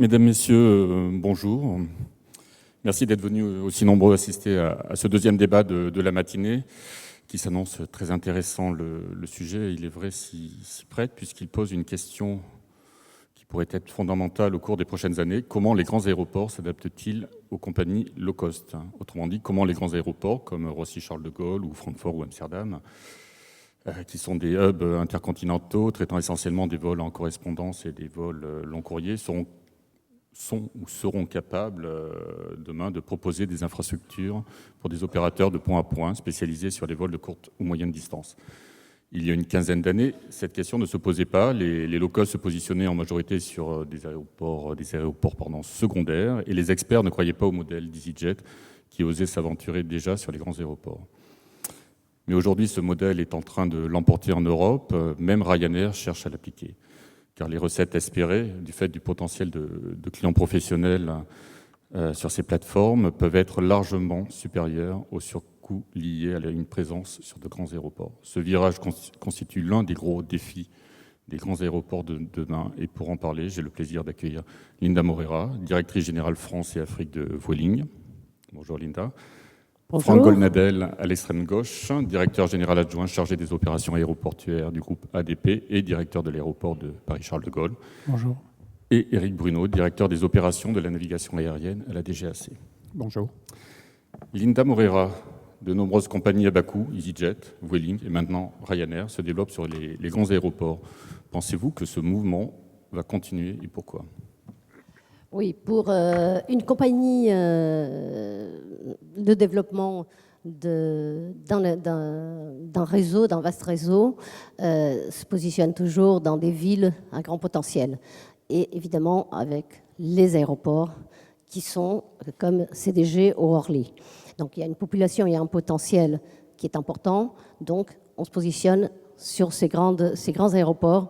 Mesdames, Messieurs, bonjour. Merci d'être venus aussi nombreux assister à ce deuxième débat de la matinée qui s'annonce très intéressant. Le sujet, il est vrai, s'y prête puisqu'il pose une question qui pourrait être fondamentale au cours des prochaines années. Comment les grands aéroports s'adaptent-ils aux compagnies low cost? Autrement dit, comment les grands aéroports comme Roissy-Charles de Gaulle ou Francfort ou Amsterdam, qui sont des hubs intercontinentaux traitant essentiellement des vols en correspondance et des vols long courrier, sont ou seront capables demain de proposer des infrastructures pour des opérateurs de point à point spécialisés sur les vols de courte ou moyenne distance. Il y a une quinzaine d'années, cette question ne se posait pas. Les low-cost se positionnaient en majorité sur des aéroports secondaires et les experts ne croyaient pas au modèle d'EasyJet qui osait s'aventurer déjà sur les grands aéroports. Mais aujourd'hui, ce modèle est en train de l'emporter en Europe. Même Ryanair cherche à l'appliquer, car les recettes espérées, du fait du potentiel de clients professionnels sur ces plateformes, peuvent être largement supérieures aux surcoûts liés à une présence sur de grands aéroports. Ce virage constitue l'un des gros défis des grands aéroports de demain. Et pour en parler, j'ai le plaisir d'accueillir Linda Moreira, directrice générale France et Afrique de Vueling. Bonjour Linda. Bonjour. Franck Golnadel, à l'extrême gauche, directeur général adjoint chargé des opérations aéroportuaires du groupe ADP et directeur de l'aéroport de Paris-Charles de Gaulle. Bonjour. Et Éric Bruno, directeur des opérations de la navigation aérienne à la DGAC. Bonjour. Linda Moreira, de nombreuses compagnies à bas coût, EasyJet, Vueling et maintenant Ryanair, se développent sur les grands aéroports. Pensez-vous que ce mouvement va continuer et pourquoi ? Oui, pour une compagnie de développement d'un réseau, d'un vaste réseau, se positionne toujours dans des villes à grand potentiel. Et évidemment avec les aéroports qui sont comme CDG ou Orly. Donc il y a une population, il y a un potentiel qui est important. Donc on se positionne sur ces grands aéroports.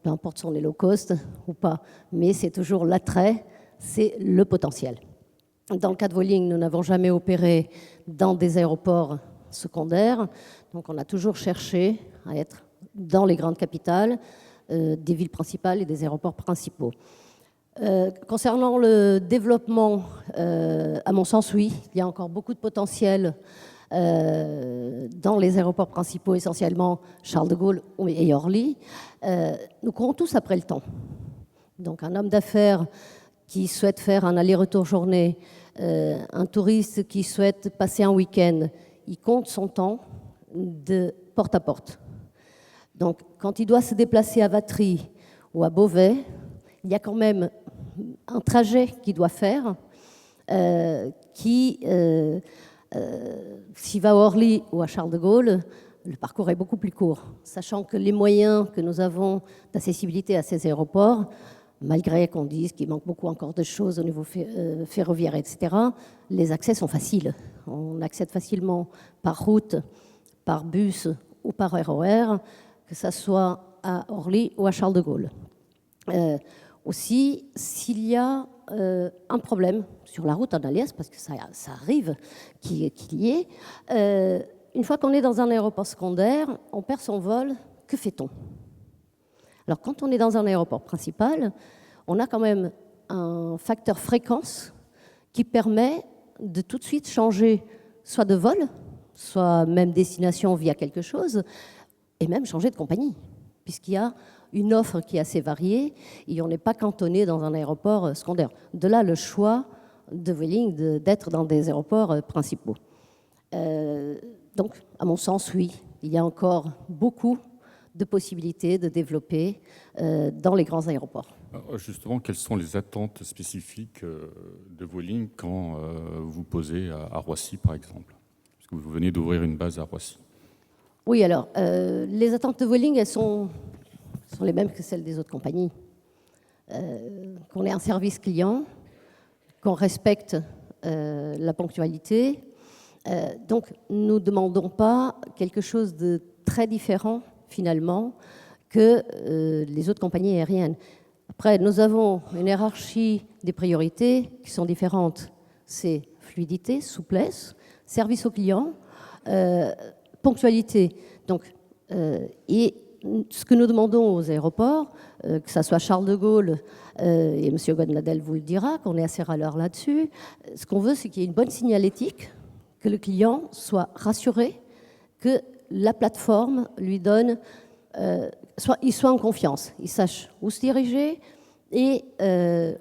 Peu importe si on est low cost ou pas, mais c'est toujours l'attrait, c'est le potentiel. Dans le cas de Vueling, nous n'avons jamais opéré dans des aéroports secondaires, donc on a toujours cherché à être dans les grandes capitales, des villes principales et des aéroports principaux. Concernant le développement, à mon sens, oui, il y a encore beaucoup de potentiel dans les aéroports principaux, essentiellement Charles de Gaulle et Orly. Nous courons tous après le temps. Donc un homme d'affaires qui souhaite faire un aller-retour journée, un touriste qui souhaite passer un week-end, il compte son temps de porte à porte. Donc quand il doit se déplacer à Vatry ou à Beauvais, il y a quand même un trajet qu'il doit faire s'il va à Orly ou à Charles de Gaulle, le parcours est beaucoup plus court, sachant que les moyens que nous avons d'accessibilité à ces aéroports, malgré qu'on dise qu'il manque beaucoup encore de choses au niveau ferroviaire, etc., les accès sont faciles. On accède facilement par route, par bus ou par RER, que ce soit à Orly ou à Charles de Gaulle. Aussi, s'il y a un problème sur la route en Alias, parce que ça arrive qu'il y ait, une fois qu'on est dans un aéroport secondaire, on perd son vol, que fait-on ? Alors quand on est dans un aéroport principal, on a quand même un facteur fréquence qui permet de tout de suite changer soit de vol, soit même destination via quelque chose, et même changer de compagnie, puisqu'il y a une offre qui est assez variée et on n'est pas cantonné dans un aéroport secondaire. De là, le choix de Vueling d'être dans des aéroports principaux. Donc, à mon sens, oui, il y a encore beaucoup de possibilités de développer dans les grands aéroports. Alors justement, quelles sont les attentes spécifiques de Vueling quand vous posez à Roissy, par exemple ? Parce que vous venez d'ouvrir une base à Roissy. Oui, alors, les attentes de Vueling, elles sont les mêmes que celles des autres compagnies. Qu'on ait un service client, qu'on respecte la ponctualité. Donc, nous ne demandons pas quelque chose de très différent, finalement, que les autres compagnies aériennes. Après, nous avons une hiérarchie des priorités qui sont différentes. C'est fluidité, souplesse, service au client, ponctualité. Donc, et ce que nous demandons aux aéroports, que ce soit Charles de Gaulle, et M. Gonladel vous le dira, qu'on est assez râleur là-dessus, ce qu'on veut, c'est qu'il y ait une bonne signalétique, que le client soit rassuré, que la plateforme lui donne, il soit en confiance, il sache où se diriger et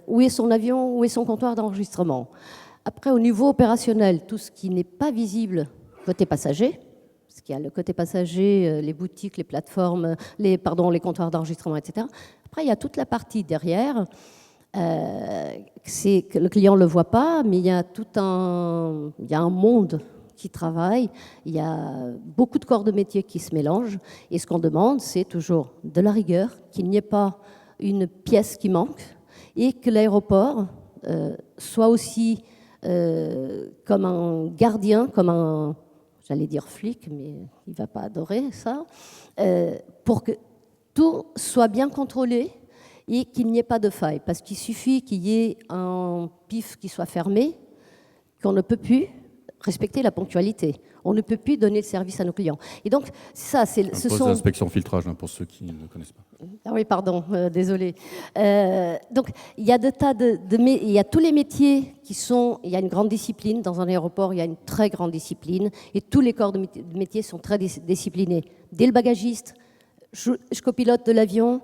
où est son avion, où est son comptoir d'enregistrement. Après, au niveau opérationnel, tout ce qui n'est pas visible côté passager, parce qu'il y a le côté passager, les boutiques, les plateformes, les comptoirs d'enregistrement, etc. Après, il y a toute la partie derrière, c'est que le client ne le voit pas, mais il y a un monde qui travaille, il y a beaucoup de corps de métier qui se mélangent, et ce qu'on demande, c'est toujours de la rigueur, qu'il n'y ait pas une pièce qui manque, et que l'aéroport soit aussi comme un gardien, comme un, j'allais dire flic, mais il ne va pas adorer ça, pour que tout soit bien contrôlé et qu'il n'y ait pas de faille. Parce qu'il suffit qu'il y ait un pif qui soit fermé, qu'on ne peut plus respecter la ponctualité. On ne peut plus donner le service à nos clients. Et donc, ça, ce sont... Inspection filtrage, pour ceux qui ne connaissent pas. Ah oui, pardon, désolé. Donc, il y a il y a tous les métiers qui sont... Il y a une grande discipline. Dans un aéroport, il y a une très grande discipline. Et tous les corps de métier sont très disciplinés. Dès le bagagiste, je copilote de l'avion,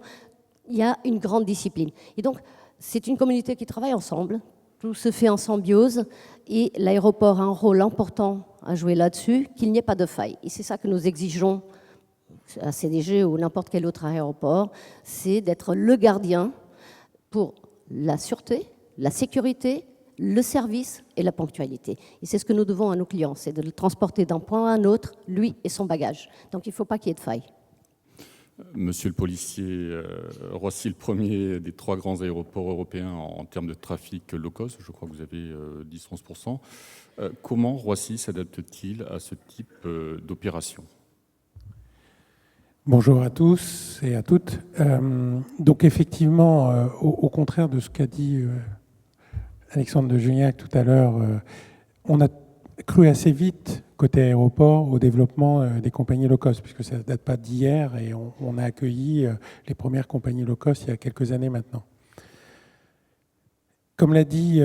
il y a une grande discipline. Et donc, c'est une communauté qui travaille ensemble. Tout se fait en symbiose. Et l'aéroport a un rôle important à jouer là-dessus, qu'il n'y ait pas de faille. Et c'est ça que nous exigeons à CDG ou n'importe quel autre aéroport, c'est d'être le gardien pour la sûreté, la sécurité, le service et la ponctualité. Et c'est ce que nous devons à nos clients, c'est de le transporter d'un point à un autre, lui et son bagage. Donc il ne faut pas qu'il y ait de faille. Monsieur le policier, Roissy est le premier des 3 grands aéroports européens en termes de trafic low cost. Je crois que vous avez 10-11%. Comment Roissy s'adapte-t-il à ce type d'opération ? Bonjour à tous et à toutes. Donc effectivement, au contraire de ce qu'a dit Alexandre de Juniac tout à l'heure, on a cru assez vite, côté aéroport, au développement des compagnies low cost, puisque ça ne date pas d'hier, et on a accueilli les premières compagnies low cost il y a quelques années maintenant. Comme l'a dit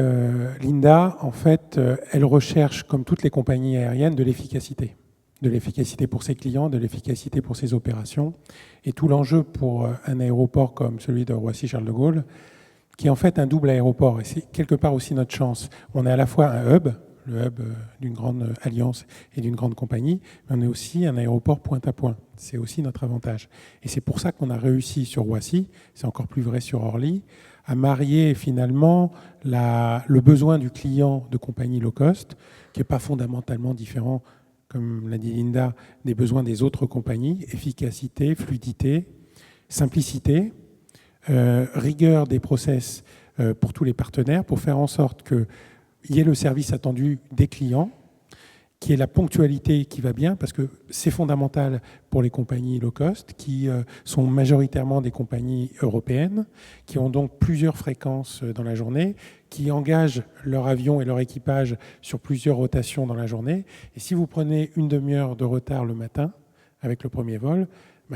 Linda, en fait, elle recherche, comme toutes les compagnies aériennes, de l'efficacité. De l'efficacité pour ses clients, de l'efficacité pour ses opérations. Et tout l'enjeu pour un aéroport comme celui de Roissy-Charles de Gaulle, qui est en fait un double aéroport, et c'est quelque part aussi notre chance. On est à la fois un hub, le hub d'une grande alliance et d'une grande compagnie, mais on est aussi un aéroport point à point. C'est aussi notre avantage. Et c'est pour ça qu'on a réussi sur Roissy, c'est encore plus vrai sur Orly, à marier finalement le besoin du client de compagnie low cost, qui n'est pas fondamentalement différent, comme l'a dit Linda, des besoins des autres compagnies, efficacité, fluidité, simplicité, rigueur des process pour tous les partenaires, pour faire en sorte qu'il y ait le service attendu des clients, qui est la ponctualité qui va bien, parce que c'est fondamental pour les compagnies low cost, qui sont majoritairement des compagnies européennes, qui ont donc plusieurs fréquences dans la journée, qui engagent leur avion et leur équipage sur plusieurs rotations dans la journée. Et si vous prenez une demi-heure de retard le matin, avec le premier vol,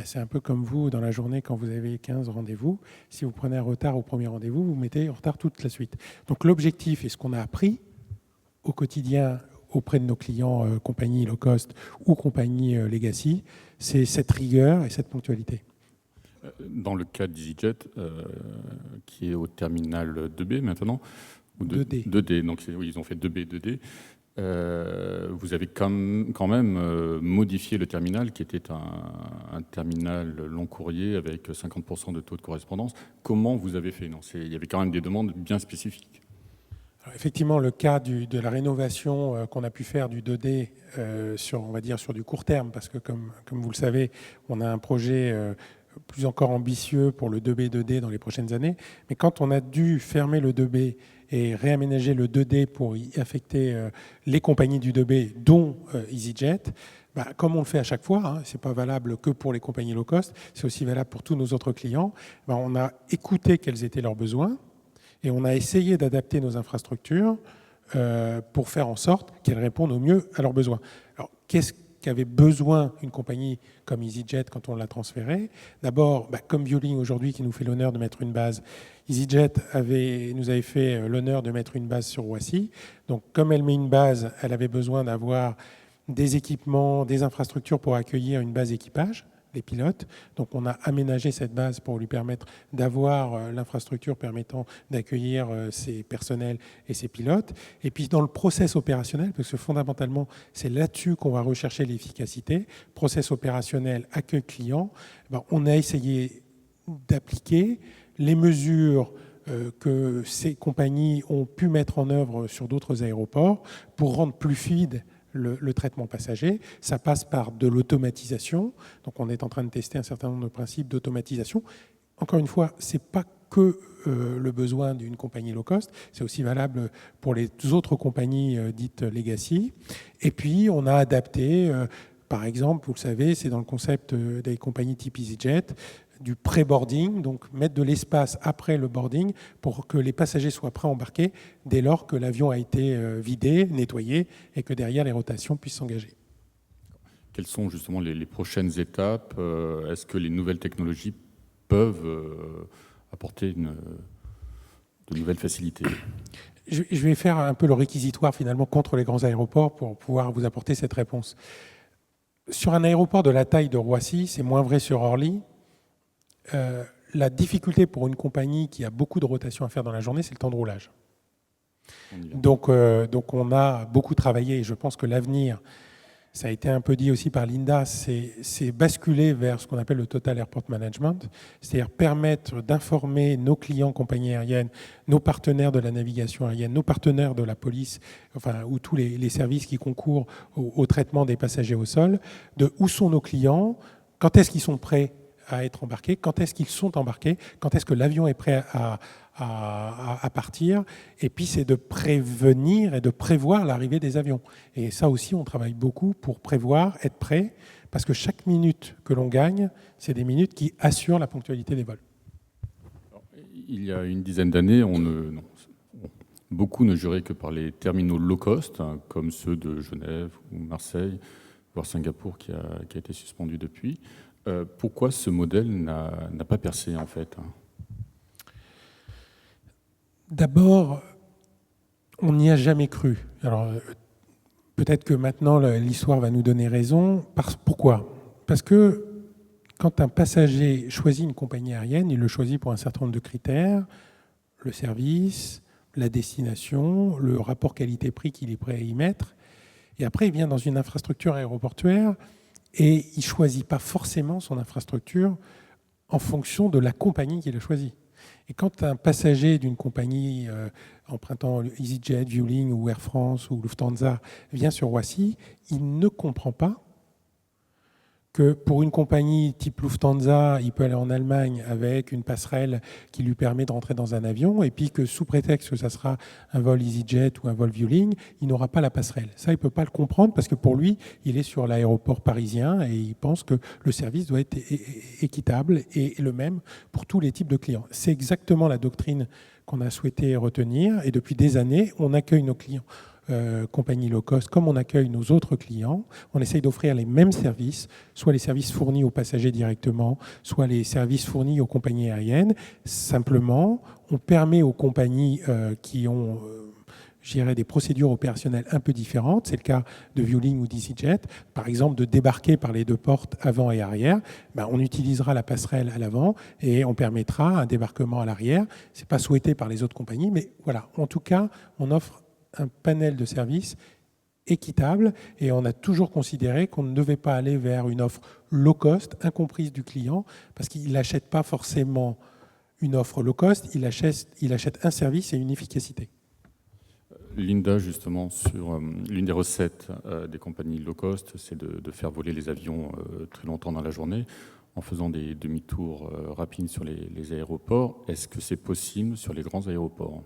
c'est un peu comme vous dans la journée quand vous avez 15 rendez-vous. Si vous prenez un retard au premier rendez-vous, vous mettez en retard toute la suite. Donc l'objectif, et ce qu'on a appris au quotidien auprès de nos clients compagnies low cost ou compagnies legacy, c'est cette rigueur et cette ponctualité. Dans le cas d'EasyJet, qui est au terminal 2B maintenant, ou 2D. 2D, donc oui, ils ont fait 2B, 2D. Vous avez quand même modifié le terminal, qui était un terminal long courrier avec 50% de taux de correspondance. Comment vous avez fait ? Il y avait quand même des demandes bien spécifiques. Alors effectivement, le cas de la rénovation qu'on a pu faire du 2D on va dire sur du court terme, parce que comme vous le savez, on a un projet plus encore ambitieux pour le 2B, 2D dans les prochaines années. Mais quand on a dû fermer le 2B et réaménager le 2D pour y affecter les compagnies du 2B, dont EasyJet, comme on le fait à chaque fois, ce n'est pas valable que pour les compagnies low cost, c'est aussi valable pour tous nos autres clients, on a écouté quels étaient leurs besoins et on a essayé d'adapter nos infrastructures pour faire en sorte qu'elles répondent au mieux à leurs besoins. Alors, qu'avait besoin une compagnie comme EasyJet quand on l'a transféré. D'abord, comme Vueling aujourd'hui qui nous fait l'honneur de mettre une base, EasyJet nous avait fait l'honneur de mettre une base sur Roissy. Donc comme elle met une base, elle avait besoin d'avoir des équipements, des infrastructures pour accueillir une base équipage, les pilotes. Donc on a aménagé cette base pour lui permettre d'avoir l'infrastructure permettant d'accueillir ses personnels et ses pilotes. Et puis dans le process opérationnel, parce que fondamentalement c'est là-dessus qu'on va rechercher l'efficacité, process opérationnel, accueil client, on a essayé d'appliquer les mesures que ces compagnies ont pu mettre en œuvre sur d'autres aéroports pour rendre plus fluide le traitement passager. Ça passe par de l'automatisation. Donc on est en train de tester un certain nombre de principes d'automatisation. Encore une fois, ce n'est pas que le besoin d'une compagnie low cost, c'est aussi valable pour les autres compagnies dites legacy. Et puis on a adapté, par exemple, vous le savez, c'est dans le concept des compagnies type EasyJet, du pré-boarding, donc mettre de l'espace après le boarding pour que les passagers soient prêts à embarquer dès lors que l'avion a été vidé, nettoyé et que derrière les rotations puissent s'engager. Quelles sont justement les prochaines étapes? Est-ce que les nouvelles technologies peuvent apporter de nouvelles facilités? Je vais faire un peu le réquisitoire finalement contre les grands aéroports pour pouvoir vous apporter cette réponse. Sur un aéroport de la taille de Roissy, c'est moins vrai sur Orly. La difficulté pour une compagnie qui a beaucoup de rotations à faire dans la journée, c'est le temps de roulage. Donc on a beaucoup travaillé et je pense que l'avenir, ça a été un peu dit aussi par Linda, c'est basculer vers ce qu'on appelle le Total Airport Management, c'est-à-dire permettre d'informer nos clients compagnies aériennes, nos partenaires de la navigation aérienne, nos partenaires de la police, enfin, ou tous les services qui concourent au traitement des passagers au sol, de où sont nos clients, quand est-ce qu'ils sont prêts à être embarqués, quand est-ce qu'ils sont embarqués, quand est-ce que l'avion est prêt à partir. Et puis, c'est de prévenir et de prévoir l'arrivée des avions. Et ça aussi, on travaille beaucoup pour prévoir, être prêt, parce que chaque minute que l'on gagne, c'est des minutes qui assurent la ponctualité des vols. Il y a une dizaine d'années, beaucoup ne juraient que par les terminaux low cost, comme ceux de Genève ou Marseille, voire Singapour, qui a été suspendu depuis. Pourquoi ce modèle n'a pas percé, en fait? D'abord, on n'y a jamais cru. Alors, peut-être que maintenant, l'histoire va nous donner raison. Pourquoi? Parce que quand un passager choisit une compagnie aérienne, il le choisit pour un certain nombre de critères, le service, la destination, le rapport qualité-prix qu'il est prêt à y mettre. Et après, il vient dans une infrastructure aéroportuaire et il ne choisit pas forcément son infrastructure en fonction de la compagnie qu'il a choisie. Et quand un passager d'une compagnie empruntant EasyJet, Vueling ou Air France ou Lufthansa vient sur Roissy, il ne comprend pas que pour une compagnie type Lufthansa, il peut aller en Allemagne avec une passerelle qui lui permet de rentrer dans un avion, et puis que sous prétexte que ça sera un vol EasyJet ou un vol Vueling, il n'aura pas la passerelle. Ça, il ne peut pas le comprendre parce que pour lui, il est sur l'aéroport parisien et il pense que le service doit être équitable et le même pour tous les types de clients. C'est exactement la doctrine qu'on a souhaité retenir, et depuis des années, on accueille nos clients. Compagnie low cost, comme on accueille nos autres clients, on essaye d'offrir les mêmes services, soit les services fournis aux passagers directement, soit les services fournis aux compagnies aériennes. Simplement, on permet aux compagnies qui ont des procédures opérationnelles un peu différentes, c'est le cas de Vueling ou d'EasyJet, par exemple de débarquer par les deux portes avant et arrière, on utilisera la passerelle à l'avant et on permettra un débarquement à l'arrière. Ce n'est pas souhaité par les autres compagnies, mais voilà, en tout cas, on offre un panel de services équitable et on a toujours considéré qu'on ne devait pas aller vers une offre low cost, incomprise du client, parce qu'il n'achète pas forcément une offre low cost, il achète un service et une efficacité. Linda, justement, sur l'une des recettes des compagnies low cost, c'est de faire voler les avions très longtemps dans la journée en faisant des demi-tours rapides sur les aéroports. Est-ce que c'est possible sur les grands aéroports ?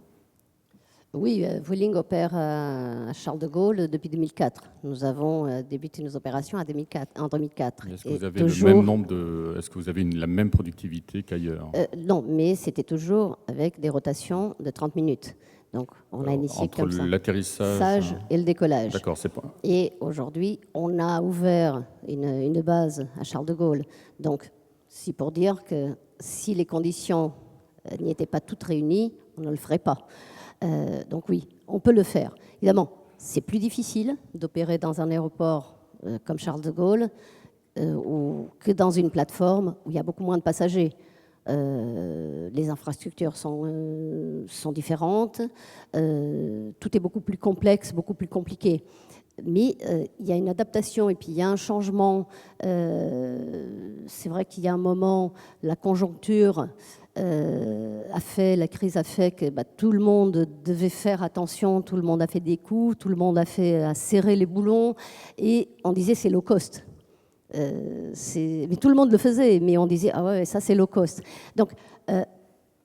Oui, Vueling opère à Charles de Gaulle depuis 2004. Nous avons débuté nos opérations en 2004. Est-ce que vous avez le même nombre est-ce que vous avez la même productivité qu'ailleurs ? Non, mais c'était toujours avec des rotations de 30 minutes. Donc, on a initié entre comme ça l'atterrissage et le décollage. D'accord, c'est pas. Et aujourd'hui, on a ouvert une base à Charles de Gaulle. Donc, c'est pour dire que si les conditions n'y étaient pas toutes réunies, on ne le ferait pas. Donc oui, on peut le faire. Évidemment, c'est plus difficile d'opérer dans un aéroport comme Charles de Gaulle que dans une plateforme où il y a beaucoup moins de passagers. Les infrastructures sont différentes, tout est beaucoup plus complexe, beaucoup plus compliqué. Mais il y a une adaptation et puis il y a un changement. C'est vrai qu'il y a un moment, la conjoncture la crise a fait que tout le monde devait faire attention, tout le monde a fait des coups, tout le monde a serré les boulons et on disait c'est low cost. Mais tout le monde le faisait, mais on disait ah ouais, ça c'est low cost. Donc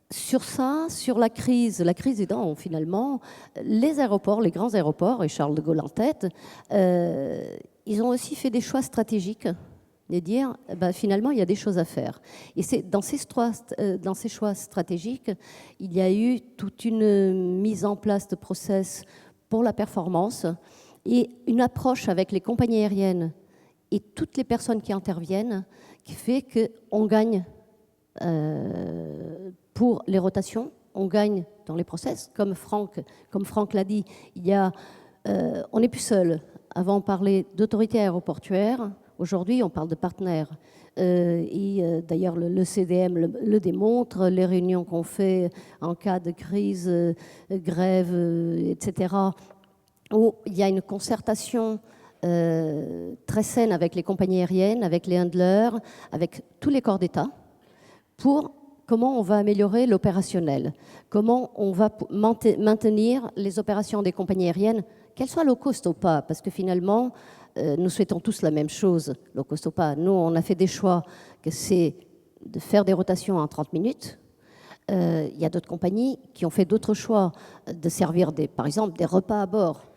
sur ça, sur la crise aidant finalement, les aéroports, les grands aéroports, et Charles de Gaulle en tête, ils ont aussi fait des choix stratégiques, de dire finalement il y a des choses à faire. Et c'est dans ces choix stratégiques, il y a eu toute une mise en place de process pour la performance et une approche avec les compagnies aériennes et toutes les personnes qui interviennent qui fait qu'on gagne pour les rotations, on gagne dans les process. Comme Franck l'a dit, on n'est plus seul. Avant, on parlait d'autorité aéroportuaire. Aujourd'hui, on parle de partenaires. D'ailleurs, le CDM le démontre. Les réunions qu'on fait en cas de crise, grève, etc., où il y a une concertation très saine avec les compagnies aériennes, avec les handlers, avec tous les corps d'État, pour comment on va améliorer l'opérationnel, comment on va maintenir les opérations des compagnies aériennes, qu'elles soient low cost ou pas, parce que finalement, nous souhaitons tous la même chose, low cost ou pas. Nous, on a fait des choix que c'est de faire des rotations en 30 minutes. Il y a d'autres compagnies qui ont fait d'autres choix, de servir, par exemple, des repas à bord.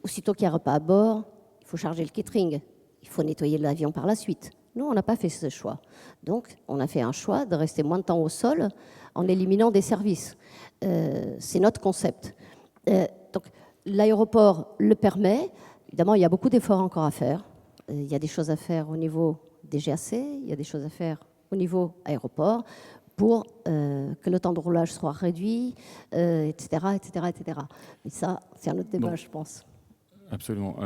Aussitôt qu'il y a un repas à bord, il faut charger le catering, il faut nettoyer l'avion par la suite. Nous, on n'a pas fait ce choix. Donc, on a fait un choix de rester moins de temps au sol en éliminant des services. C'est notre concept. Donc, l'aéroport le permet. Évidemment, il y a beaucoup d'efforts encore à faire. Il y a des choses à faire au niveau des GAC, il y a des choses à faire au niveau aéroport pour que le temps de roulage soit réduit, etc., etc., etc. Mais ça, c'est un autre débat, je pense. Absolument.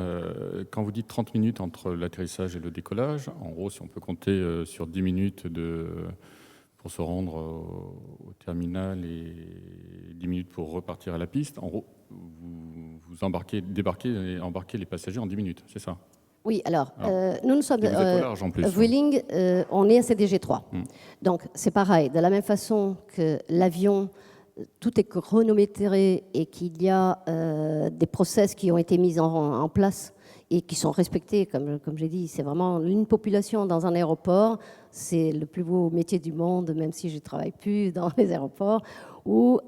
Quand vous dites 30 minutes entre l'atterrissage et le décollage, en gros, si on peut compter sur 10 minutes pour se rendre au terminal et 10 minutes pour repartir à la piste, en gros, vous débarquez et embarquez les passagers en 10 minutes, c'est ça? Oui, alors, nous sommes vous êtes au large en plus. Vueling, on est à CDG3. Donc, c'est pareil. De la même façon que l'avion, tout est chronométré et qu'il y a des process qui ont été mis en place et qui sont respectés, comme j'ai dit, c'est vraiment une population dans un aéroport. C'est le plus beau métier du monde, même si je ne travaille plus dans les aéroports, où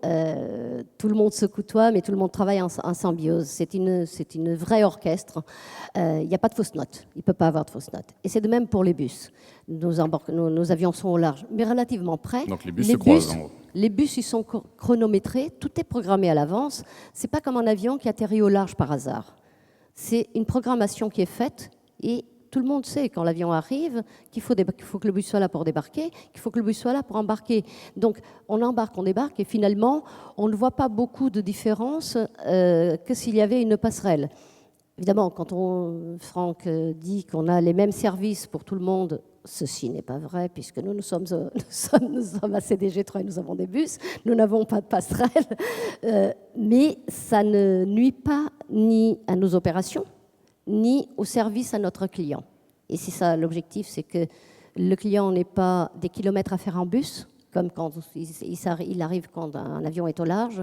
tout le monde se côtoie, mais tout le monde travaille en symbiose. C'est une vraie orchestre. Il n'y a pas de fausses notes. Il ne peut pas avoir de fausses notes. Et c'est de même pour les bus. Nos avions sont au large, mais relativement près. Donc les bus se croisent, en gros. Les bus, ils sont chronométrés. Tout est programmé à l'avance. Ce n'est pas comme un avion qui atterrit au large par hasard. C'est une programmation qui est faite et tout le monde sait quand l'avion arrive qu'il faut que le bus soit là pour débarquer, qu'il faut que le bus soit là pour embarquer. Donc on embarque, on débarque et finalement on ne voit pas beaucoup de différence que s'il y avait une passerelle. Évidemment, quand Franck dit qu'on a les mêmes services pour tout le monde, ceci n'est pas vrai puisque nous sommes à CDG3 et nous avons des bus, nous n'avons pas de passerelle, mais ça ne nuit pas ni à nos opérations, ni au service à notre client. Et c'est ça l'objectif, c'est que le client n'ait pas des kilomètres à faire en bus, comme quand il arrive quand un avion est au large,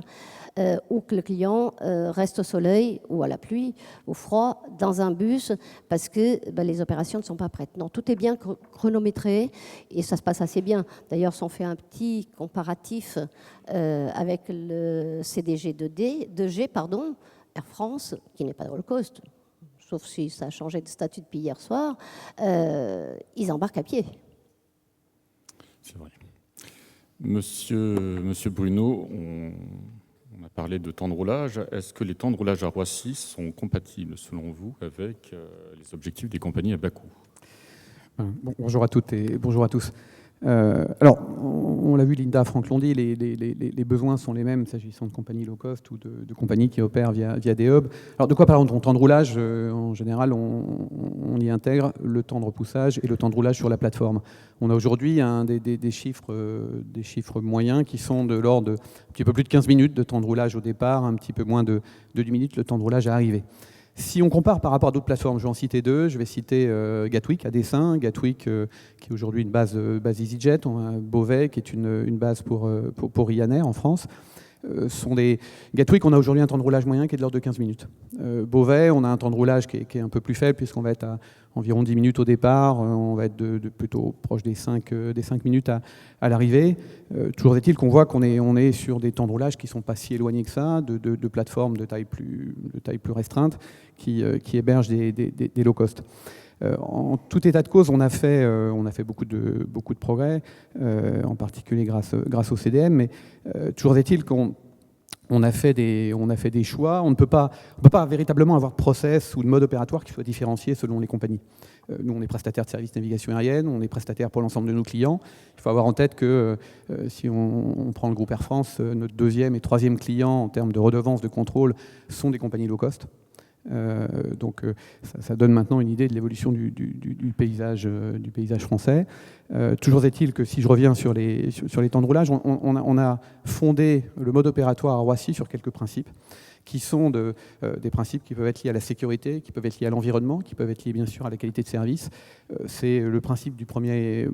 ou que le client reste au soleil ou à la pluie, au froid, dans un bus, parce que les opérations ne sont pas prêtes. Non, tout est bien chronométré et ça se passe assez bien. D'ailleurs, si on fait un petit comparatif avec le CDG 2G, Air France, qui n'est pas low cost, sauf si ça a changé de statut depuis hier soir, ils embarquent à pied. C'est vrai. Monsieur Bruno, On a parlé de temps de roulage. Est-ce que les temps de roulage à Roissy sont compatibles, selon vous, avec les objectifs des compagnies à bas coût? Bonjour à toutes et bonjour à tous. Alors, on l'a vu, Linda, Franck l'ont dit, les besoins sont les mêmes s'agissant de compagnies low cost ou de compagnies qui opèrent via des hubs. Alors, de quoi parlons-nous? Temps de roulage, en général, on y intègre le temps de repoussage et le temps de roulage sur la plateforme. On a aujourd'hui des chiffres moyens qui sont de l'ordre de un petit peu plus de 15 minutes de temps de roulage au départ, un petit peu moins de 10 minutes le temps de roulage à arriver. Si on compare par rapport à d'autres plateformes, je vais en citer deux. Je vais citer Gatwick à Dessein. Gatwick, qui est aujourd'hui une base EasyJet. On a Beauvais, qui est une base pour Ryanair en France. Gatwick, on a aujourd'hui un temps de roulage moyen qui est de l'ordre de 15 minutes. Beauvais, on a un temps de roulage qui est un peu plus faible, puisqu'on va être à environ 10 minutes au départ. On va être plutôt proche des 5 minutes à l'arrivée. Toujours est-il qu'on voit qu'on est sur des temps de roulage qui ne sont pas si éloignés que ça, de plateformes de taille plus restreinte qui hébergent des low cost. En tout état de cause, on a fait beaucoup de progrès, en particulier grâce au CDM, mais toujours est-il qu'on a fait des choix. On ne peut pas véritablement avoir de process ou de mode opératoire qui soit différencié selon les compagnies. Nous, on est prestataire de services navigation aérienne, on est prestataire pour l'ensemble de nos clients. Il faut avoir en tête que si on prend le groupe Air France, notre deuxième et troisième client en termes de redevances de contrôle sont des compagnies low cost. Donc ça donne maintenant une idée de l'évolution du paysage français. Toujours est-il que si je reviens sur les temps de roulage, on a fondé le mode opératoire à Roissy sur quelques principes qui sont des principes qui peuvent être liés à la sécurité, qui peuvent être liés à l'environnement, qui peuvent être liés bien sûr à la qualité de service. C'est le principe du premier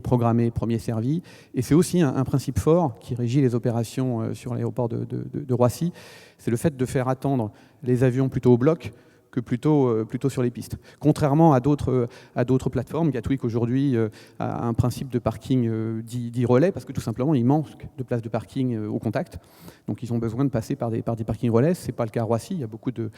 programmé, premier servi. Et c'est aussi un principe fort qui régit les opérations sur l'aéroport de Roissy. C'est le fait de faire attendre les avions plutôt au bloc que plutôt sur les pistes. Contrairement à d'autres plateformes, Gatwick aujourd'hui a un principe de parking dit relais, parce que tout simplement il manque de places de parking au contact. Donc ils ont besoin de passer par des parkings relais. Ce n'est pas le cas à Roissy, il y a beaucoup de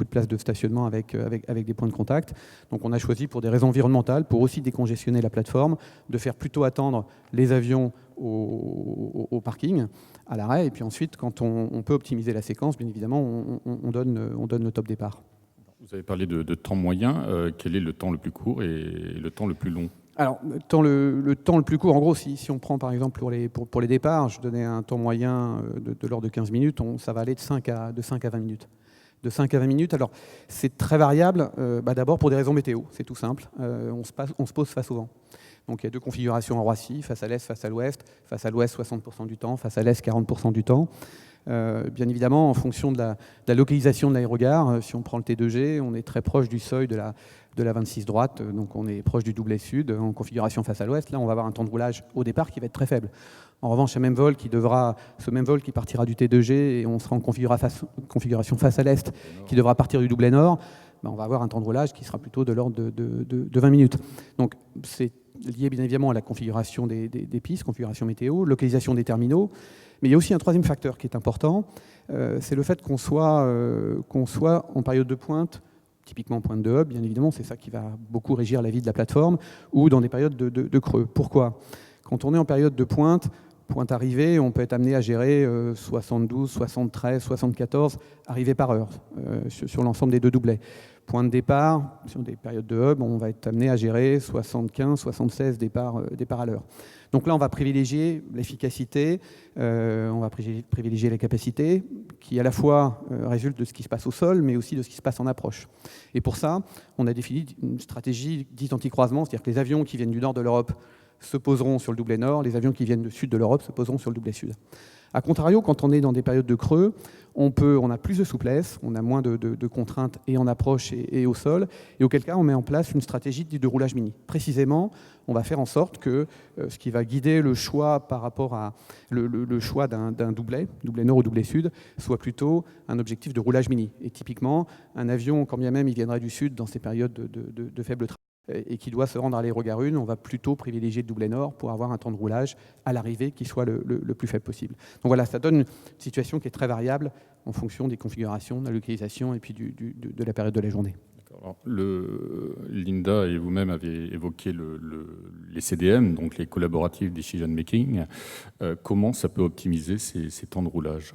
places de stationnement avec des points de contact. Donc on a choisi pour des raisons environnementales, pour aussi décongestionner la plateforme, de faire plutôt attendre les avions au parking, à l'arrêt, et puis ensuite quand on peut optimiser la séquence, bien évidemment on donne le top départ. Vous avez parlé de temps moyen. Quel est le temps le plus court et le temps le plus long? Alors, le temps le plus court, en gros, si on prend par exemple pour les départs, je donnais un temps moyen de l'ordre de 15 minutes, ça va aller de 5 à 20 minutes. De 5 à 20 minutes, alors c'est très variable, d'abord pour des raisons météo, c'est tout simple, on se pose face au vent. Donc il y a deux configurations à Roissy, face à l'est, face à l'ouest. Face à l'ouest, 60% du temps, face à l'est, 40% du temps. Bien évidemment, en fonction de la localisation de l'aérogare, si on prend le T2G, on est très proche du seuil de la 26 droite, donc on est proche du doublet sud, en configuration face à l'ouest. Là, on va avoir un temps de roulage au départ qui va être très faible. En revanche, ce même vol qui partira du T2G et on sera en configuration face à l'est, qui devra partir du doublet nord, on va avoir un temps de roulage qui sera plutôt de l'ordre de 20 minutes. Donc c'est lié bien évidemment à la configuration des pistes, configuration météo, localisation des terminaux. Mais il y a aussi un troisième facteur qui est important, c'est le fait qu'on soit en période de pointe, typiquement pointe de hub, bien évidemment, c'est ça qui va beaucoup régir la vie de la plateforme, ou dans des périodes de creux. Pourquoi ? Quand on est en période de pointe arrivée, on peut être amené à gérer 72, 73, 74 arrivées par heure sur l'ensemble des deux doublets. Point de départ, sur des périodes de hub, on va être amené à gérer 75, 76 départs à l'heure. Donc là, on va privilégier l'efficacité, on va privilégier la capacité, qui à la fois résulte de ce qui se passe au sol, mais aussi de ce qui se passe en approche. Et pour ça, on a défini une stratégie dite anti-croisement, c'est-à-dire que les avions qui viennent du nord de l'Europe se poseront sur le doublet nord, les avions qui viennent du sud de l'Europe se poseront sur le doublet sud. A contrario, quand on est dans des périodes de creux, on a plus de souplesse, on a moins de contraintes et en approche et au sol, et auquel cas on met en place une stratégie dite de roulage mini. Précisément, on va faire en sorte que ce qui va guider le choix par rapport à le choix d'un doublet nord ou doublet sud, soit plutôt un objectif de roulage mini. Et typiquement, un avion, quand bien même il viendrait du sud dans ces périodes de faible trafic, et qui doit se rendre à l'aérogare 1, on va plutôt privilégier le doublet nord pour avoir un temps de roulage à l'arrivée qui soit le plus faible possible. Donc voilà, ça donne une situation qui est très variable en fonction des configurations, de la localisation et puis de la période de la journée. Alors, Linda et vous-même avez évoqué les CDM, donc les Collaborative Decision Making. Comment ça peut optimiser ces temps de roulage ?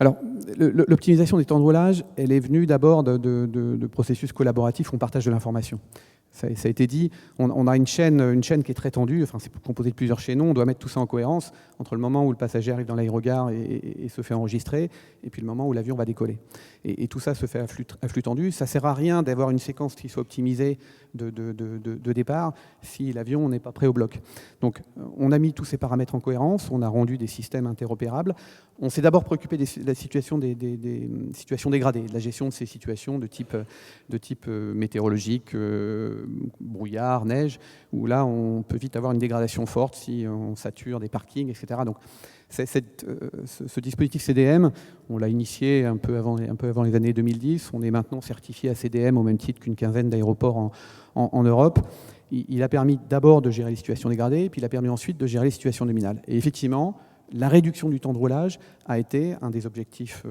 Alors, l'optimisation des temps de roulage, elle est venue d'abord de processus collaboratifs où on partage de l'information. Ça a été dit, on a une chaîne qui est très tendue, enfin, c'est composé de plusieurs chaînons, on doit mettre tout ça en cohérence entre le moment où le passager arrive dans l'aérogare et se fait enregistrer, et puis le moment où l'avion va décoller. Et tout ça se fait à flux tendu. Ça ne sert à rien d'avoir une séquence qui soit optimisée de départ si l'avion n'est pas prêt au bloc. Donc on a mis tous ces paramètres en cohérence, on a rendu des systèmes interopérables. On s'est d'abord préoccupé de la situation des situations dégradées, de la gestion de ces situations de type météorologique, brouillard, neige, où là on peut vite avoir une dégradation forte si on sature des parkings, etc. Donc ce dispositif CDM, on l'a initié un peu avant les années 2010. On est maintenant certifié à CDM au même titre qu'une quinzaine d'aéroports en Europe. Il a permis d'abord de gérer les situations dégradées, puis il a permis ensuite de gérer les situations nominales. Et effectivement, la réduction du temps de roulage a été un des objectifs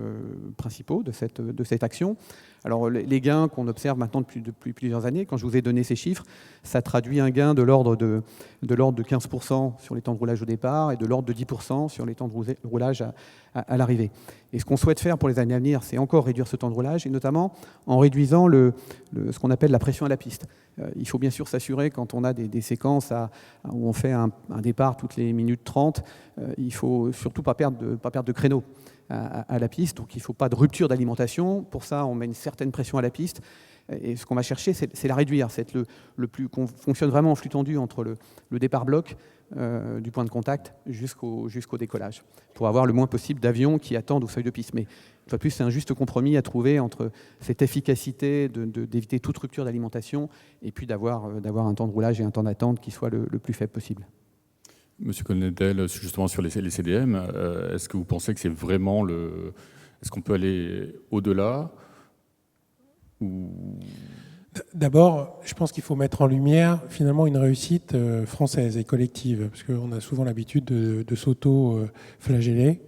principaux de cette action. Alors les gains qu'on observe maintenant depuis plusieurs années, quand je vous ai donné ces chiffres, ça traduit un gain de l'ordre de 15% sur les temps de roulage au départ et de l'ordre de 10% sur les temps de roulage à l'arrivée. Et ce qu'on souhaite faire pour les années à venir, c'est encore réduire ce temps de roulage, et notamment en réduisant ce qu'on appelle la pression à la piste. Il faut bien sûr s'assurer, quand on a des séquences où on fait un départ toutes les minutes 30, il ne faut surtout pas perdre de créneau à la piste, donc il ne faut pas de rupture d'alimentation. Pour ça, on met une certaine pression à la piste, et ce qu'on va chercher, c'est la réduire, c'est qu'on fonctionne vraiment en flux tendu entre le départ bloc du point de contact jusqu'au décollage, pour avoir le moins possible d'avions qui attendent au seuil de piste. Mais une fois de plus, c'est un juste compromis à trouver entre cette efficacité d'éviter toute rupture d'alimentation et puis d'avoir un temps de roulage et un temps d'attente qui soit le plus faible possible. Monsieur Colnedel, justement sur les CDM, est-ce que vous pensez que c'est vraiment est-ce qu'on peut aller au-delà ou... D'abord, je pense qu'il faut mettre en lumière finalement une réussite française et collective, parce qu'on a souvent l'habitude de s'auto-flageller.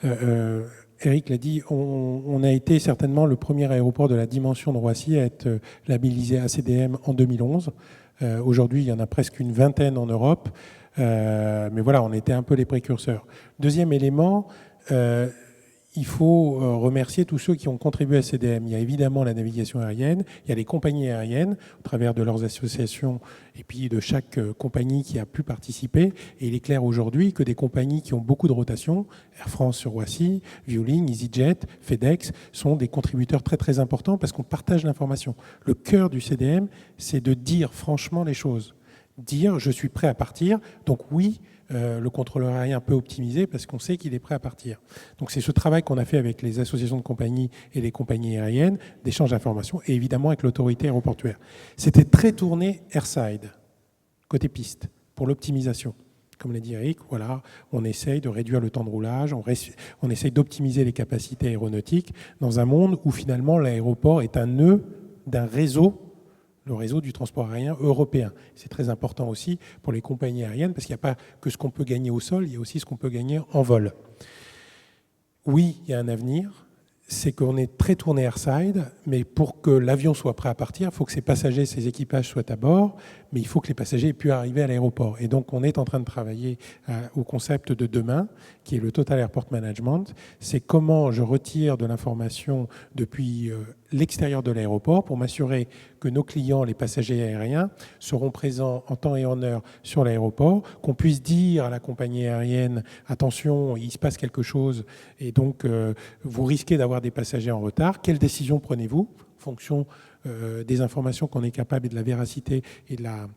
Eric l'a dit, on a été certainement le premier aéroport de la dimension de Roissy à être labellisé ACDM en 2011. Aujourd'hui, il y en a presque une vingtaine en Europe. Mais voilà, on était un peu les précurseurs. Deuxième élément, il faut remercier tous ceux qui ont contribué à CDM. Il y a évidemment la navigation aérienne, il y a les compagnies aériennes, au travers de leurs associations, et puis de chaque compagnie qui a pu participer. Et il est clair aujourd'hui que des compagnies qui ont beaucoup de rotation, Air France sur Roissy, Vueling, EasyJet, FedEx, sont des contributeurs très très importants parce qu'on partage l'information. Le cœur du CDM, c'est de dire franchement les choses. Dire je suis prêt à partir, donc oui, le contrôleur aérien peut optimiser parce qu'on sait qu'il est prêt à partir. Donc c'est ce travail qu'on a fait avec les associations de compagnies et les compagnies aériennes, d'échange d'informations, et évidemment avec l'autorité aéroportuaire. C'était très tourné airside, côté piste, pour l'optimisation. Comme l'a dit Eric, voilà, on essaye de réduire le temps de roulage, on essaye d'optimiser les capacités aéronautiques dans un monde où finalement l'aéroport est un nœud d'un réseau, le réseau du transport aérien européen. C'est très important aussi pour les compagnies aériennes parce qu'il n'y a pas que ce qu'on peut gagner au sol, il y a aussi ce qu'on peut gagner en vol. Oui, il y a un avenir, c'est qu'on est très tourné airside, mais pour que l'avion soit prêt à partir, il faut que ses passagers, ses équipages soient à bord, mais il faut que les passagers puissent arriver à l'aéroport. Et donc on est en train de travailler au concept de demain, qui est le Total Airport Management. C'est comment je retire de l'information depuis l'extérieur de l'aéroport pour m'assurer que nos clients, les passagers aériens, seront présents en temps et en heure sur l'aéroport, qu'on puisse dire à la compagnie aérienne « attention, il se passe quelque chose et donc vous risquez d'avoir des passagers en retard. Quelle décision prenez-vous ?» en fonction des informations qu'on est capable et de la véracité et de la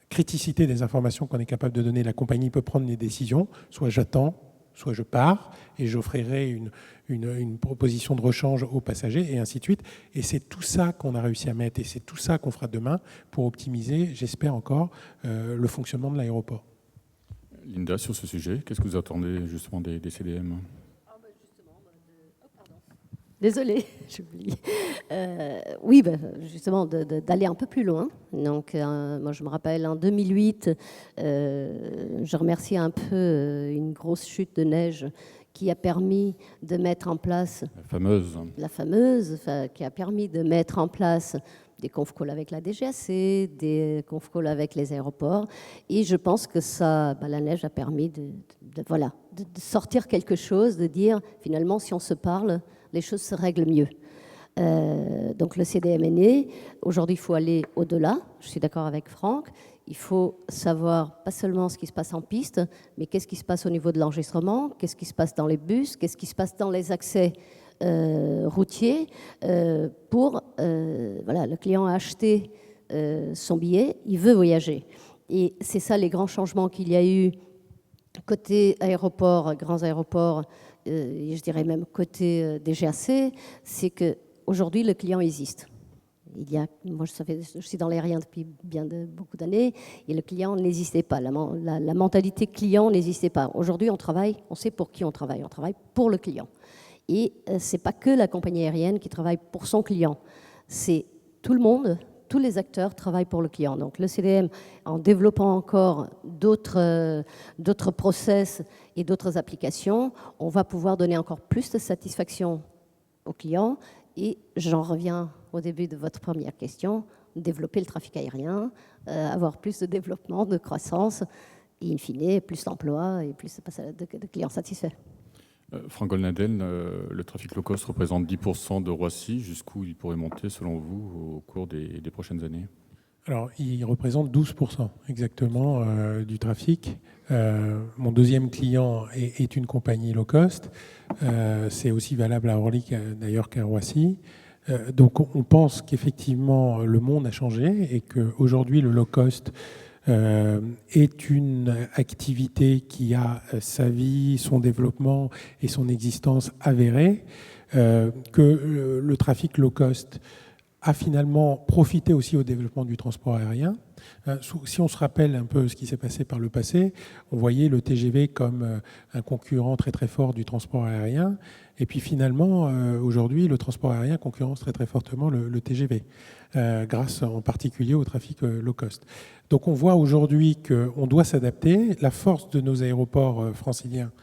criticité des informations qu'on est capable de donner, la compagnie peut prendre des décisions. Soit j'attends, soit je pars et j'offrirai une proposition de rechange aux passagers et ainsi de suite. Et c'est tout ça qu'on a réussi à mettre et c'est tout ça qu'on fera demain pour optimiser, j'espère encore, le fonctionnement de l'aéroport. Linda, sur ce sujet, qu'est-ce que vous attendez justement des CDM ? Désolée, j'oublie. Oui, justement, d'aller un peu plus loin. Donc, moi, je me rappelle, en 2008, je remercie un peu une grosse chute de neige qui a permis de mettre en place... La fameuse, qui a permis de mettre en place des conf calls avec la DGAC, des conf calls avec les aéroports. Et je pense que ça, la neige a permis de sortir quelque chose, de dire finalement, si on se parle, les choses se règlent mieux. Donc le CDM est né. Aujourd'hui, il faut aller au-delà. Je suis d'accord avec Franck. Il faut savoir pas seulement ce qui se passe en piste, mais qu'est-ce qui se passe au niveau de l'enregistrement, qu'est-ce qui se passe dans les bus, qu'est-ce qui se passe dans les accès routiers. Le client a acheté son billet, il veut voyager. Et c'est ça les grands changements qu'il y a eu côté aéroport, grands aéroports, et je dirais même côté DGAC, c'est qu'aujourd'hui, le client existe. Moi, je suis dans l'aérien depuis beaucoup d'années, et le client n'existait pas. La mentalité client n'existait pas. Aujourd'hui, on sait pour qui on travaille pour le client. Et ce n'est pas que la compagnie aérienne qui travaille pour son client, c'est tout le monde, tous les acteurs travaillent pour le client. Donc le CDM, en développant encore d'autres process et d'autres applications, on va pouvoir donner encore plus de satisfaction aux clients. Et j'en reviens au début de votre première question, développer le trafic aérien, avoir plus de développement, de croissance, et in fine, plus d'emplois et plus de clients satisfaits. Franck Golnadel, le trafic low cost représente 10% de Roissy. Jusqu'où il pourrait monter, selon vous, au cours des prochaines années ? Alors, il représente 12% exactement du trafic. Mon deuxième client est une compagnie low cost. C'est aussi valable à Orly d'ailleurs qu'à Roissy. Donc, on pense qu'effectivement, le monde a changé et qu'aujourd'hui, le low cost est une activité qui a sa vie, son développement et son existence avérée, que le trafic low cost a finalement profité aussi au développement du transport aérien. Si on se rappelle un peu ce qui s'est passé par le passé, on voyait le TGV comme un concurrent très très fort du transport aérien. Et puis finalement, aujourd'hui, le transport aérien concurrence très très fortement le TGV, grâce en particulier au trafic low cost. Donc on voit aujourd'hui qu'on doit s'adapter. La force de nos aéroports franciliens,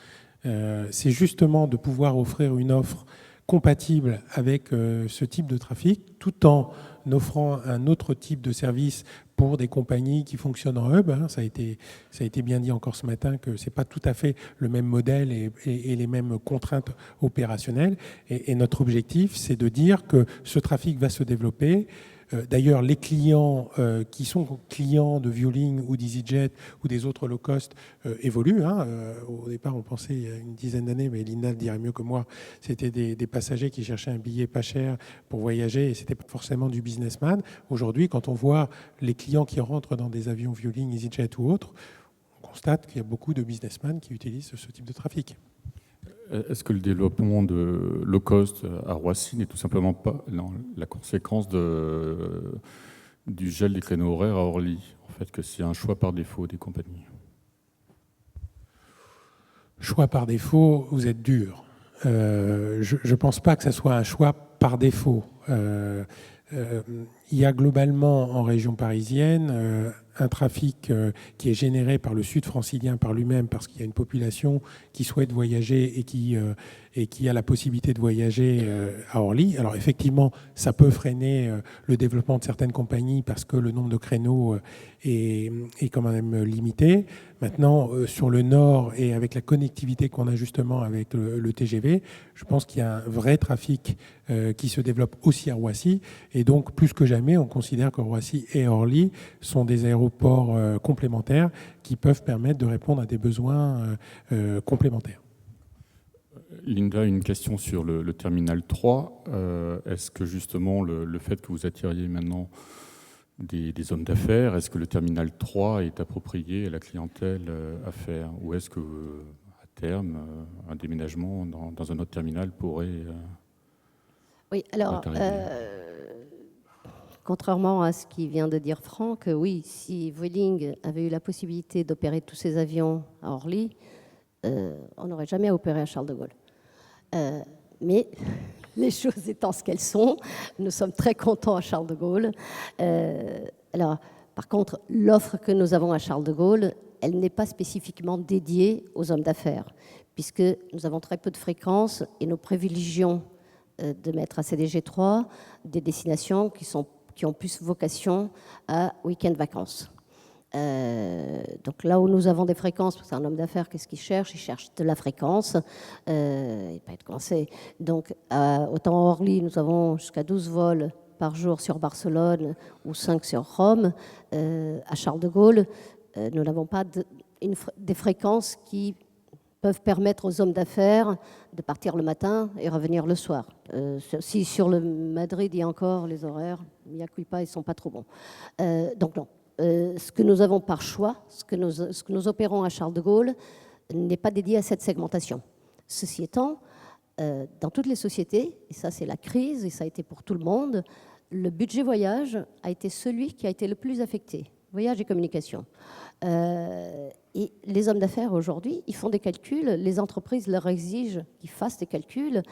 c'est justement de pouvoir offrir une offre compatible avec ce type de trafic, tout en offrant un autre type de service pour des compagnies qui fonctionnent en hub. Ça a été bien dit encore ce matin que ce n'est pas tout à fait le même modèle et les mêmes contraintes opérationnelles. Et notre objectif, c'est de dire que ce trafic va se développer. D'ailleurs, les clients qui sont clients de Vueling ou d'EasyJet ou des autres low cost évoluent. Au départ, on pensait il y a une dizaine d'années, mais Linda le dirait mieux que moi, c'était des passagers qui cherchaient un billet pas cher pour voyager et ce n'était pas forcément du businessman. Aujourd'hui, quand on voit les clients qui rentrent dans des avions Vueling, EasyJet ou autres, on constate qu'il y a beaucoup de businessmen qui utilisent ce type de trafic. Est-ce que le développement de low cost à Roissy n'est tout simplement pas la conséquence du gel des créneaux horaires à Orly ? En fait, que c'est un choix par défaut des compagnies. Choix par défaut, vous êtes dur. Je ne pense pas que ça soit un choix par défaut. Il y a globalement en région parisienne un trafic qui est généré par le sud francilien par lui-même parce qu'il y a une population qui souhaite voyager et qui a la possibilité de voyager à Orly. Alors effectivement, ça peut freiner le développement de certaines compagnies parce que le nombre de créneaux est quand même limité. Maintenant, sur le nord et avec la connectivité qu'on a justement avec le TGV, je pense qu'il y a un vrai trafic qui se développe aussi à Roissy. Et donc, plus que jamais, on considère que Roissy et Orly sont des aéroports complémentaires qui peuvent permettre de répondre à des besoins complémentaires. Linda, une question sur le terminal 3. Est-ce que justement le fait que vous attiriez maintenant des hommes d'affaires, est-ce que le terminal 3 est approprié à la clientèle à faire ? Ou est-ce que, à terme, un déménagement dans un autre terminal pourrait... Oui, alors, contrairement à ce qu'il vient de dire Franck, oui, si Vueling avait eu la possibilité d'opérer tous ses avions à Orly, on n'aurait jamais opéré à Charles de Gaulle. Mais les choses étant ce qu'elles sont, nous sommes très contents à Charles de Gaulle. Alors, par contre, l'offre que nous avons à Charles de Gaulle, elle n'est pas spécifiquement dédiée aux hommes d'affaires, puisque nous avons très peu de fréquences et nous privilégions de mettre à CDG 3 des destinations qui sont qui ont plus vocation à week-end vacances. Donc là où nous avons des fréquences, parce que c'est un homme d'affaires, qu'est-ce qu'il cherche? Il cherche de la fréquence, et pas être coincé. Donc autant à Orly, nous avons jusqu'à 12 vols par jour sur Barcelone ou 5 sur Rome. À Charles de Gaulle, nous n'avons pas des fréquences qui peuvent permettre aux hommes d'affaires de partir le matin et revenir le soir. Si sur le Madrid, il y a encore les horaires, il n'y a pas, ils ne sont pas trop bons. Donc non. Ce que nous avons par choix, ce que nous opérons à Charles de Gaulle, n'est pas dédié à cette segmentation. Ceci étant, dans toutes les sociétés, et ça c'est la crise, et ça a été pour tout le monde, le budget voyage a été celui qui a été le plus affecté. Voyage et communication. Et les hommes d'affaires aujourd'hui, ils font des calculs, les entreprises leur exigent qu'ils fassent des calculs,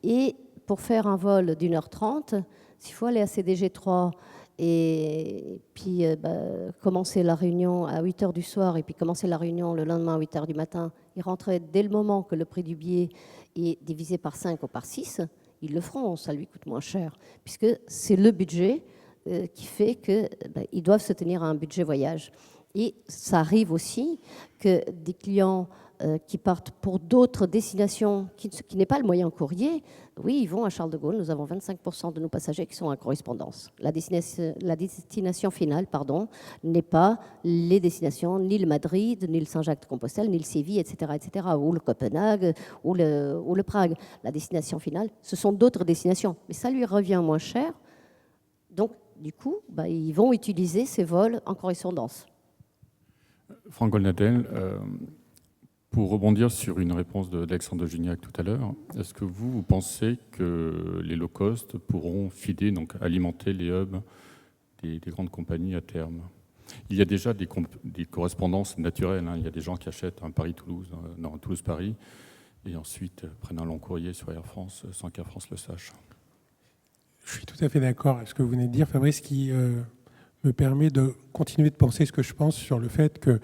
et pour faire un vol d'1h30, s'il faut aller à CDG3 et puis commencer la réunion à 8h du soir et puis commencer la réunion le lendemain à 8h du matin, ils rentraient dès le moment que le prix du billet est divisé par 5 ou par 6, ils le feront, ça lui coûte moins cher, puisque c'est le budget qui fait qu'ils doivent se tenir à un budget voyage. Et ça arrive aussi que des clients qui partent pour d'autres destinations, qui n'est pas le moyen courrier, oui, ils vont à Charles de Gaulle. Nous avons 25% de nos passagers qui sont en correspondance. La destination finale, n'est pas les destinations, ni le Madrid, ni le Saint-Jacques-de-Compostelle, ni le Séville, etc., ou le Copenhague, ou le Prague. La destination finale, ce sont d'autres destinations. Mais ça lui revient moins cher. Donc, du coup, ils vont utiliser ces vols en correspondance. Franck Goldnadel, pour rebondir sur une réponse d'Alexandre de Gignac tout à l'heure, est-ce que vous pensez que les low cost pourront feeder, donc alimenter les hubs des grandes compagnies à terme? Il y a déjà des correspondances naturelles. Il y a des gens qui achètent un Paris-Toulouse, non, Toulouse-Paris, et ensuite prennent un long courrier sur Air France sans qu'Air France le sache. Je suis tout à fait d'accord avec ce que vous venez de dire, Fabrice, qui me permet de continuer de penser ce que je pense sur le fait que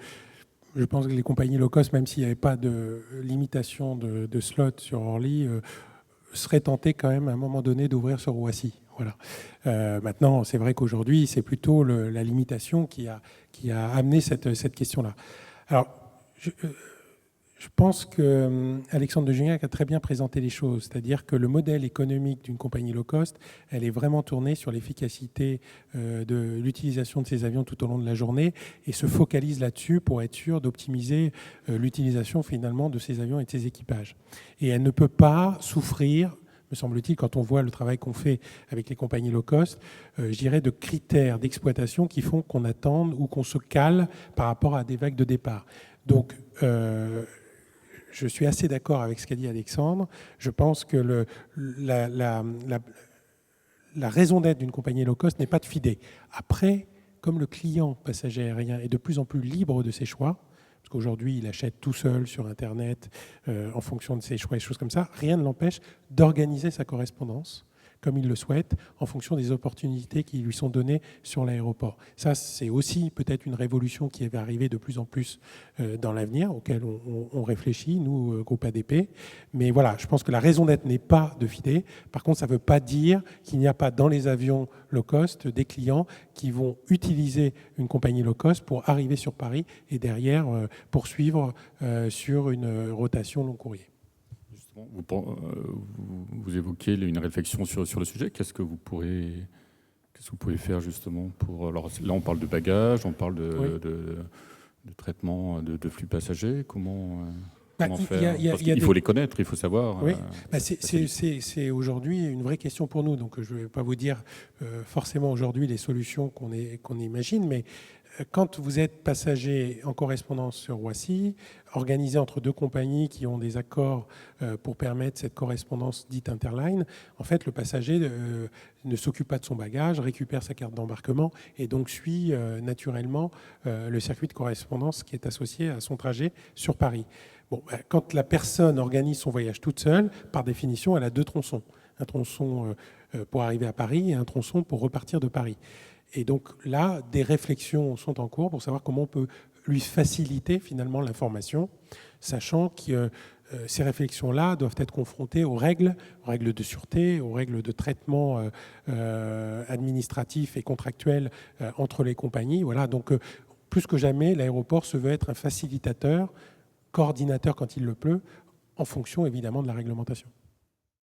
je pense que les compagnies low cost, même s'il n'y avait pas de limitation de slots sur Orly, seraient tentées quand même à un moment donné d'ouvrir sur Roissy. Voilà. Maintenant, c'est vrai qu'aujourd'hui, c'est plutôt la limitation qui a amené cette question-là. Alors, je pense qu'Alexandre de Gignac a très bien présenté les choses, c'est-à-dire que le modèle économique d'une compagnie low cost, elle est vraiment tournée sur l'efficacité de l'utilisation de ces avions tout au long de la journée et se focalise là-dessus pour être sûr d'optimiser l'utilisation finalement de ces avions et de ces équipages. Et elle ne peut pas souffrir, me semble-t-il, quand on voit le travail qu'on fait avec les compagnies low cost, je dirais de critères d'exploitation qui font qu'on attende ou qu'on se cale par rapport à des vagues de départ. Donc, je suis assez d'accord avec ce qu'a dit Alexandre. Je pense que la raison d'être d'une compagnie low cost n'est pas de feeder. Après, comme le client passager aérien est de plus en plus libre de ses choix, parce qu'aujourd'hui, il achète tout seul sur Internet en fonction de ses choix et choses comme ça, rien ne l'empêche d'organiser sa correspondance comme il le souhaite, en fonction des opportunités qui lui sont données sur l'aéroport. Ça, c'est aussi peut-être une révolution qui va arriver de plus en plus dans l'avenir, auquel on réfléchit, nous, groupe ADP. Mais voilà, je pense que la raison d'être n'est pas de feeder. Par contre, ça ne veut pas dire qu'il n'y a pas dans les avions low cost des clients qui vont utiliser une compagnie low cost pour arriver sur Paris et derrière poursuivre sur une rotation long courrier. Vous évoquez une réflexion sur le sujet. Qu'est-ce que vous pouvez faire justement pour... Alors là, on parle de bagages, on parle de traitement de flux passagers. Comment faire? Parce qu'il faut les connaître, il faut savoir. Oui, c'est aujourd'hui une vraie question pour nous. Donc je ne vais pas vous dire forcément aujourd'hui les solutions qu'on imagine, mais quand vous êtes passager en correspondance sur Roissy, organisé entre deux compagnies qui ont des accords pour permettre cette correspondance dite interline, en fait, le passager ne s'occupe pas de son bagage, récupère sa carte d'embarquement et donc suit naturellement le circuit de correspondance qui est associé à son trajet sur Paris. Bon, quand la personne organise son voyage toute seule, par définition, elle a deux tronçons. Un tronçon pour arriver à Paris et un tronçon pour repartir de Paris. Et donc là, des réflexions sont en cours pour savoir comment on peut lui faciliter finalement l'information, sachant que ces réflexions-là doivent être confrontées aux règles de sûreté, aux règles de traitement administratif et contractuel entre les compagnies. Voilà, donc plus que jamais, l'aéroport se veut être un facilitateur, coordinateur quand il le peut, en fonction évidemment de la réglementation.